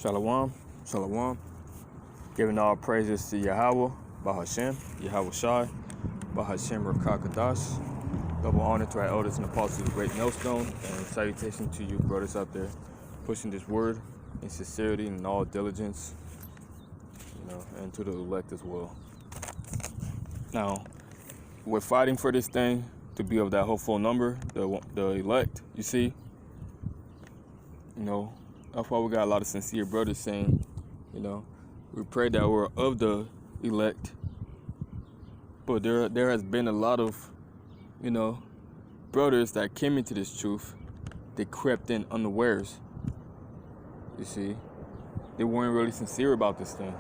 Shalom, shalom. Giving all praises to Yahweh, Bahashem, Yahweh Shai, Bahashem Rakakadash. Double honor to our elders and apostles of the Great Millstone, and salutation to you brothers out there pushing this word in sincerity and in all diligence, and to the elect as well. Now, we're fighting for this thing to be of that hopeful number, the elect, you see. That's why we got a lot of sincere brothers saying, we pray that we're of the elect. But there has been a lot of, brothers that came into this truth. They crept in unawares. You see, they weren't really sincere about this thing.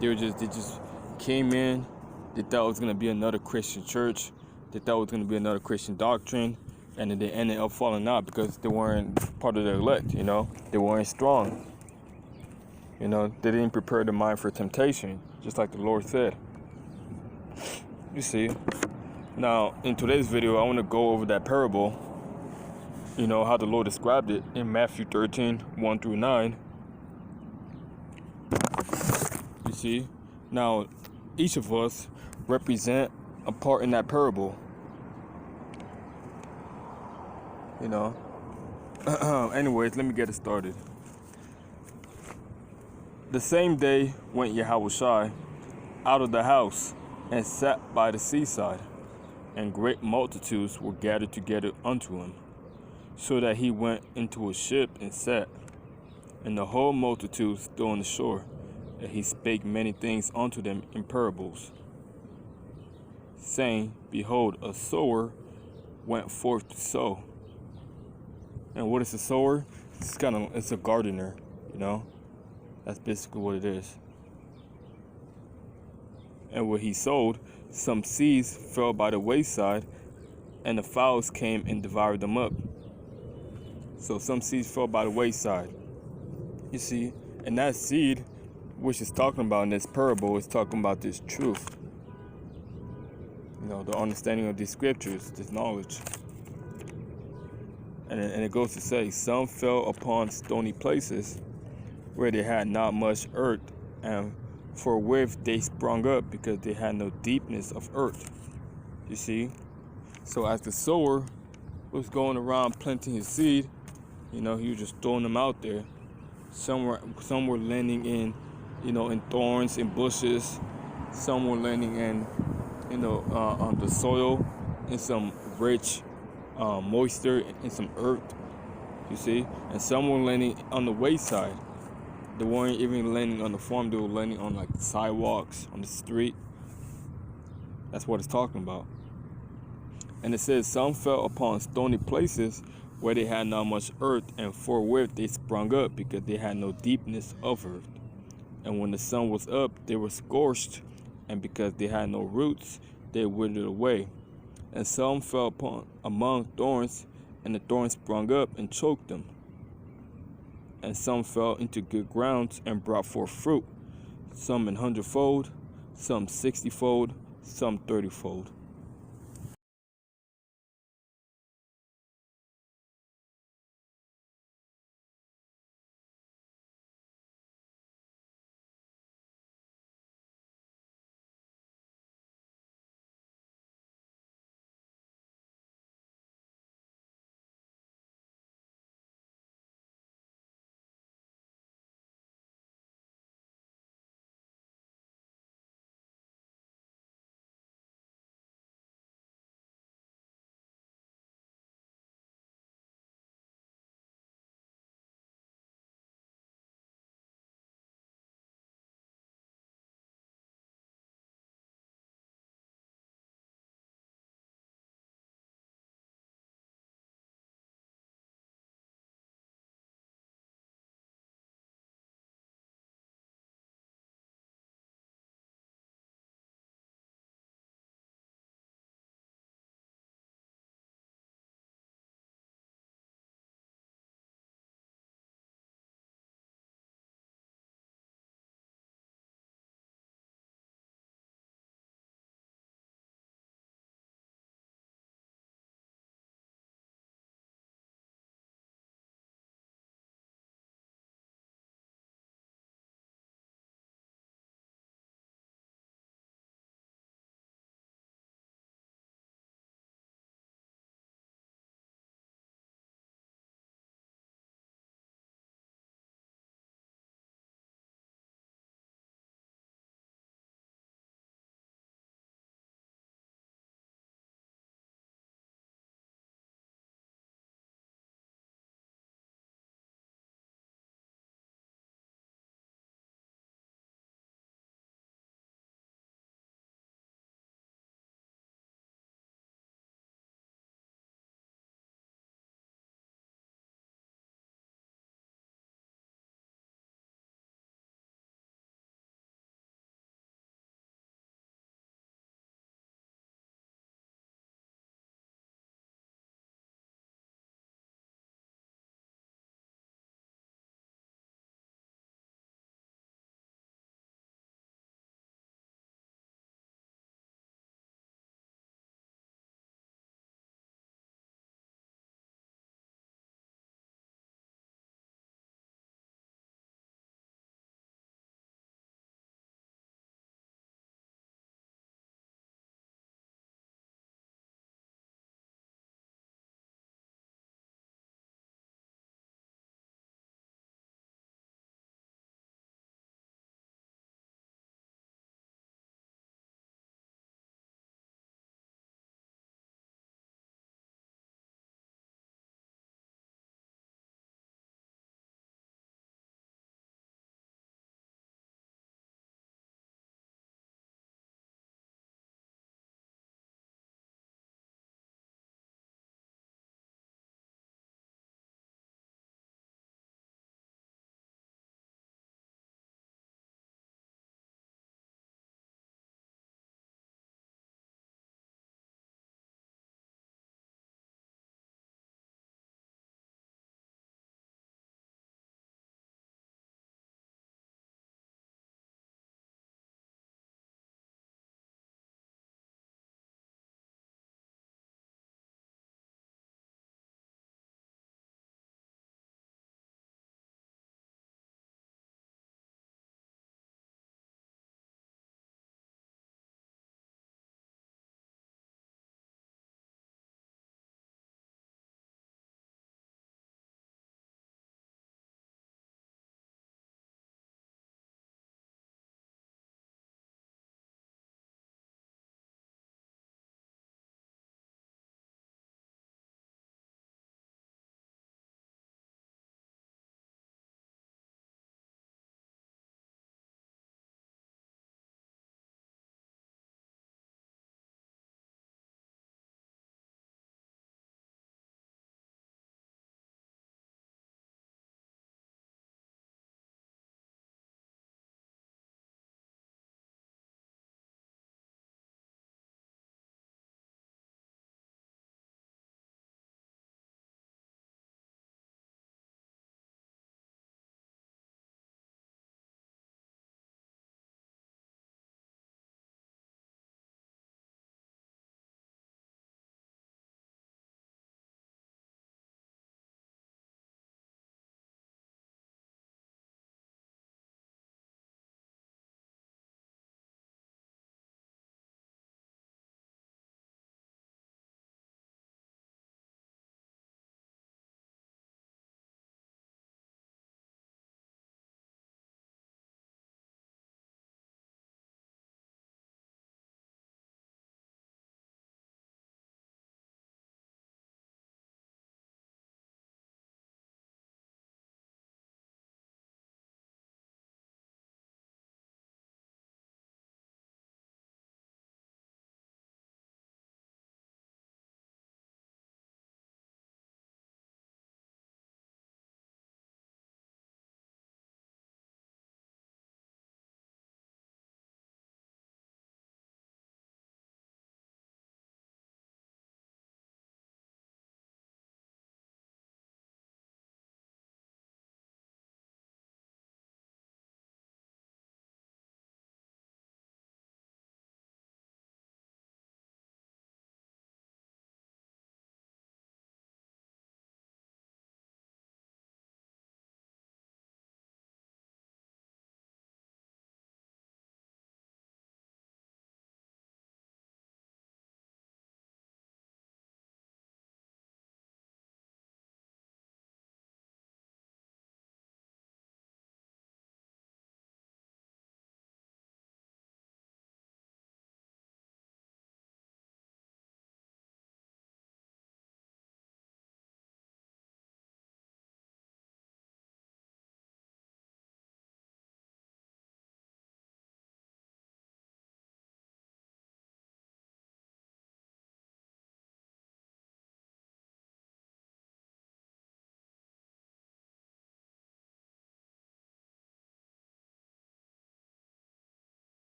They just came in. They thought it was gonna be another Christian church. They thought it was gonna be another Christian doctrine, and then they ended up falling out because they weren't part of the elect. They weren't strong. They didn't prepare the mind for temptation, just like the Lord said. You see. Now, in today's video, I want to go over that parable, how the Lord described it in Matthew 13, 1 through 9. You see. Now, each of us represent a part in that parable. Anyways, let me get it started. The same day went Yahushua out of the house and sat by the seaside, and great multitudes were gathered together unto him, so that he went into a ship and sat, and the whole multitude stood on the shore, and he spake many things unto them in parables, saying, Behold, a sower went forth to sow. And what is a sower? It's a gardener, That's basically what it is. And what he sowed, some seeds fell by the wayside, and the fowls came and devoured them up. So some seeds fell by the wayside. You see, and that seed, which is talking about in this parable, is talking about this truth. The understanding of these scriptures, this knowledge. And it goes to say, some fell upon stony places where they had not much earth, and forthwith they sprung up because they had no deepness of earth. You see? So as the sower was going around planting his seed, he was just throwing them out there. Some were landing in, in thorns and bushes. Some were landing in, on the soil, in some rich moisture, in some earth. You see? And some were landing on the wayside. They weren't even landing on the farm. They were landing on like the sidewalks, on the street. That's what it's talking about. And it says, some fell upon stony places where they had not much earth, and forthwith they sprung up because they had no deepness of earth. And when the sun was up, they were scorched, and because they had no roots, they withered away. And some fell among thorns, and the thorns sprung up and choked them. And some fell into good grounds and brought forth fruit, some 100-fold, some 60-fold, some 30-fold.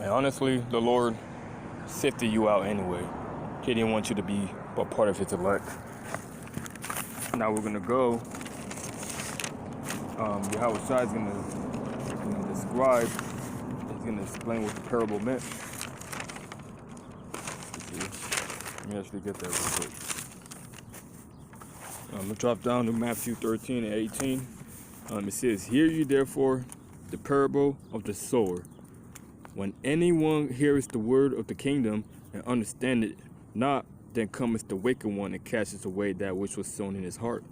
And honestly, the Lord sifted you out anyway. He didn't want you to be a part of his elect. Now we're gonna go. Yahweh Shai is gonna describe. He's gonna explain what the parable meant. Let me actually get that real quick. I'm gonna drop down to Matthew 13 and 18. It says, "Hear ye therefore the parable of the sower. When anyone heareth the word of the kingdom and understand it not, then cometh the wicked one and catches away that which was sown in his heart."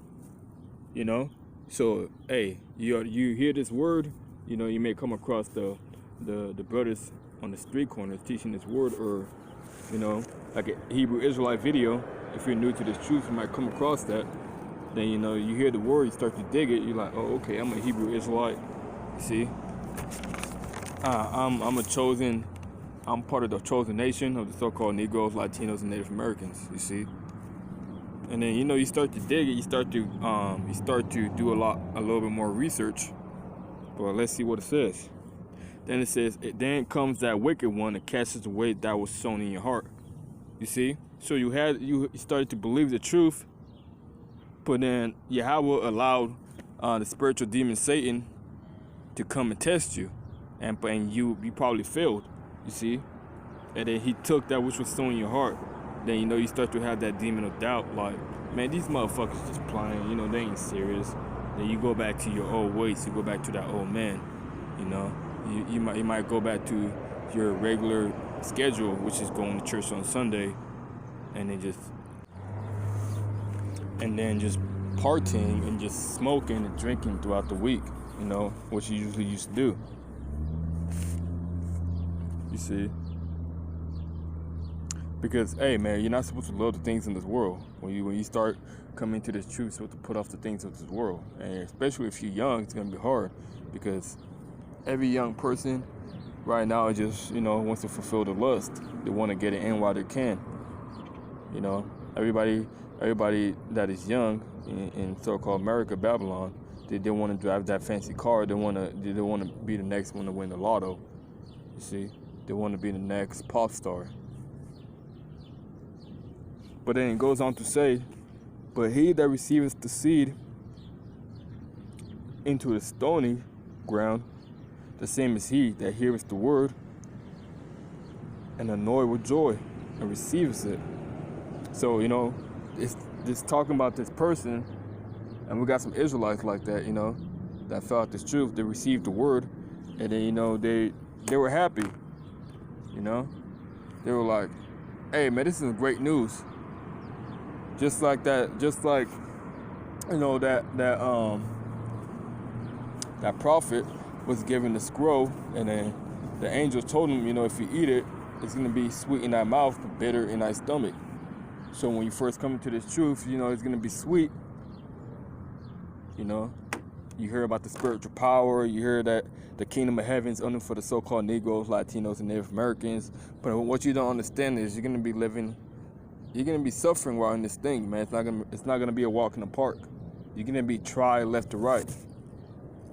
You know? So, hey, you hear this word, you know, you may come across the brothers on the street corners teaching this word, or, you know, like a Hebrew Israelite video. If you're new to this truth, you might come across that. Then, you know, you hear the word, you start to dig it, you're like, oh, okay, I'm a Hebrew Israelite. You see? I'm part of the chosen nation of the so-called Negroes, Latinos, and Native Americans, you see? And then, you know, you start to dig it, you start to do a little bit more research. But let's see what it says. Then it says, then comes that wicked one and catches away that was sown in your heart. You see? So you started to believe the truth, but then Yahweh allowed the spiritual demon Satan to come and test you, and you probably failed. You see? And then he took that which was sown in your heart. Then, you know, you start to have that demon of doubt, like, man, these motherfuckers just playing, you know, they ain't serious. Then you go back to your old ways, you go back to that old man, you know. You might go back to your regular schedule, which is going to church on Sunday, and then just partying and just smoking and drinking throughout the week, you know, what you usually used to do. You see? Because, hey, man, you're not supposed to love the things in this world. When you start coming to this truth, you're supposed to put off the things of this world. And especially if you're young, it's going to be hard, because every young person right now just, you know, wants to fulfill the lust. They want to get it in while they can. You know, everybody that is young in so-called America, Babylon, they want to drive that fancy car. They want to be the next one to win the lotto. You see, they want to be the next pop star. But then it goes on to say, but he that receiveth the seed into the stony ground, the same is he that heareth the word and annoyed with joy and receives it. So, you know, it's talking about this person, and we got some Israelites like that, you know, that felt this truth. They received the word, and then, you know, they were happy, you know. They were like, hey, man, this is great news. Just like, you know, that prophet was given the scroll, and then the angel told him, you know, if you eat it, it's going to be sweet in thy mouth, but bitter in thy stomach. So when you first come into this truth, you know, it's going to be sweet. You know, you hear about the spiritual power, you hear that the kingdom of heaven is only for the so-called Negroes, Latinos, and Native Americans. But what you don't understand is you're going to be suffering while in this thing, man. It's not gonna be a walk in the park. You're gonna be tried left to right.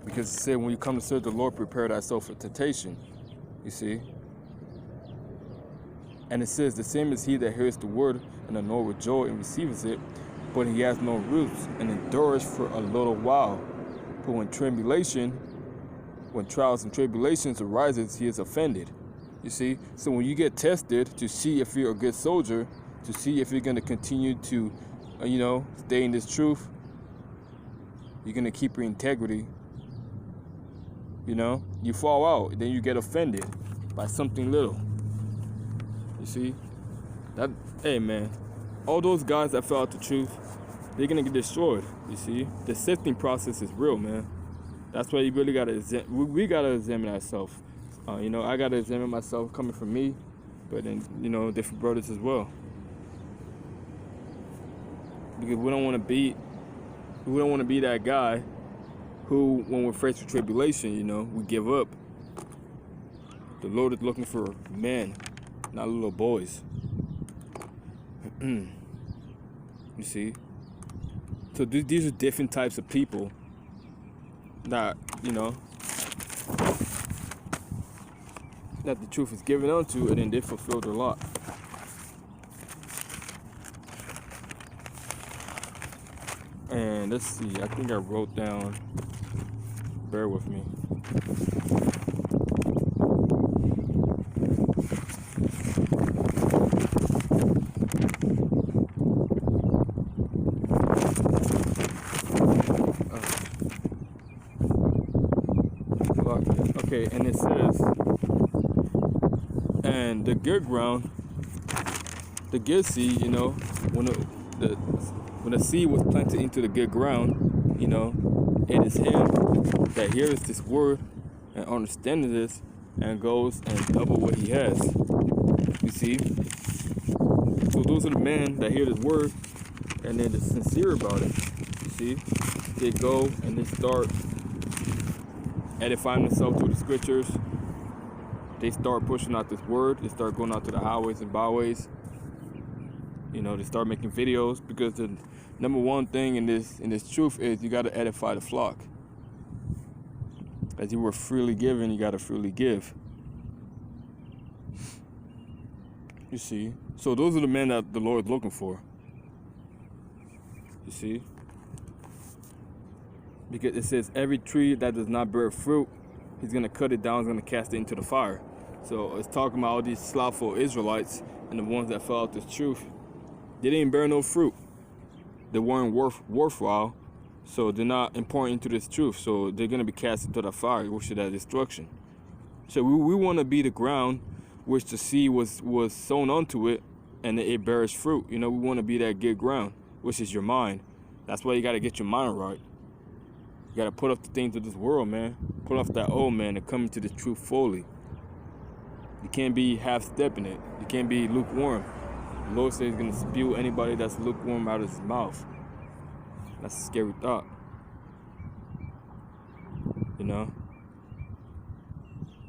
Because it said, when you come to serve the Lord, prepare thyself for temptation. You see? And it says, the same is he that hears the word and annoyed with joy and receives it, but he has no roots and endures for a little while. But when trials and tribulations arises, he is offended. You see? So when you get tested to see if you're a good soldier, to see if you're going to continue to, you know, stay in this truth, you're going to keep your integrity, you know, you fall out, then you get offended by something little. You see? That, hey, man, all those guys that fell out the truth, they're going to get destroyed, you see? The sifting process is real, man. That's why you really got to, we got to examine ourselves. You know, I got to examine myself coming from me, but then, you know, different brothers as well. Because we don't want to be that guy who, when we're faced with tribulation, you know, we give up. The Lord is looking for men, not little boys. You see? So these are different types of people that, you know, that the truth is given unto, and then they fulfill their lot. And let's see, I think I wrote down, bear with me. Okay, and it says, and the good ground, the good seed, you know, when the seed was planted into the good ground, you know, it is him that hears this word and understands this and goes and double what he has. You see? So those are the men that hear this word and then they're sincere about it. You see? They go and they start edifying themselves through the scriptures. They start pushing out this word. They start going out to the highways and byways. You know, they start making videos, because the number one thing in this truth is you got to edify the flock. As you were freely given, you got to freely give. You see? So those are the men that the Lord is looking for. You see? Because it says every tree that does not bear fruit, he's going to cut it down, he's going to cast it into the fire. So it's talking about all these slothful Israelites and the ones that fell out this truth. They didn't bear no fruit. They weren't worthwhile, so they're not important to this truth. So they're going to be cast into the fire, which is that destruction. So we want to be the ground which the seed was sown onto it, and it bears fruit. You know, we want to be that good ground, which is your mind. That's why you got to get your mind right. You got to put off the things of this world, man. Put off that old man and come into the truth fully. You can't be half-stepping it. You can't be lukewarm. The Lord says he's going to spew anybody that's lukewarm out of his mouth. That's a scary thought. You know?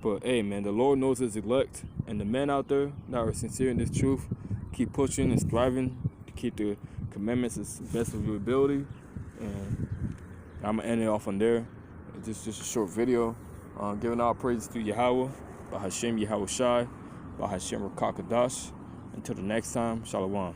But, hey, man, the Lord knows his elect. And the men out there that are sincere in this truth, keep pushing and striving to keep the commandments as best of your ability. And I'm going to end it off on there. It's just a short video. Giving all praises to Yahweh, by Hashem Yahweh Shai, by Hashem Rakakadash. Until the next time, Shalom.